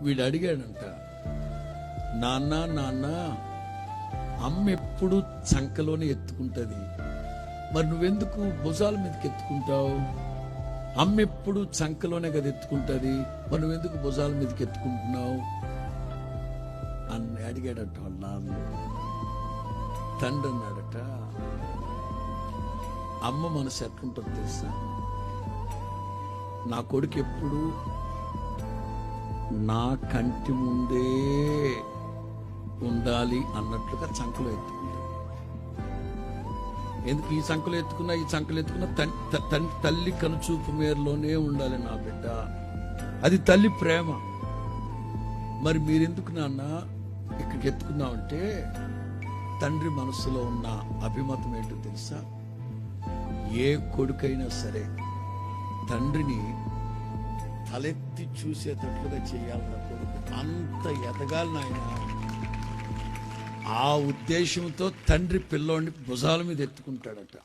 వీడు అడిగాడంట, నాన్న నాన్న అమ్మ ఎప్పుడు చంకలోనే ఎత్తుకుంటది, మరి నువ్వెందుకు భుజాల మీదకి ఎత్తుకుంటావు? అమ్మ ఎప్పుడు చంకలోనే కదా ఎత్తుకుంటది, మరి నువ్వెందుకు భుజాల మీదకి ఎత్తుకుంటున్నావు అని అడిగాడట వాళ్ళ నాన్న. తండ్రి అన్నాడట, అమ్మ మనసు ఎట్లుంటుంది తెలుసా, నా కొడుకు ఎప్పుడు నా కంటి ముందే ఉండాలి అన్నట్లుగా చంకలో ఎత్తుకుంది. ఎందుకు ఈ చంకలో ఎత్తుకున్నా, ఈ చంకలు ఎత్తుకున్నా తల్లి కనుచూపు మేరలోనే ఉండాలి నా బిడ్డ, అది తల్లి ప్రేమ. మరి మీరెందుకు నాన్న ఇక్కడికి ఎత్తుకున్నామంటే, తండ్రి మనసులో ఉన్న అభిమతం ఏంటో తెలుసా, ఏ కొడుకైనా సరే తండ్రిని తలెత్తి చూసేటట్లుగా చేయాలి నా కొడుకు, అంత ఎదగాలి నాయన. ఆ ఉద్దేశంతో తండ్రి పిల్లోడిని భుజాల మీద ఎత్తుకుంటాడట.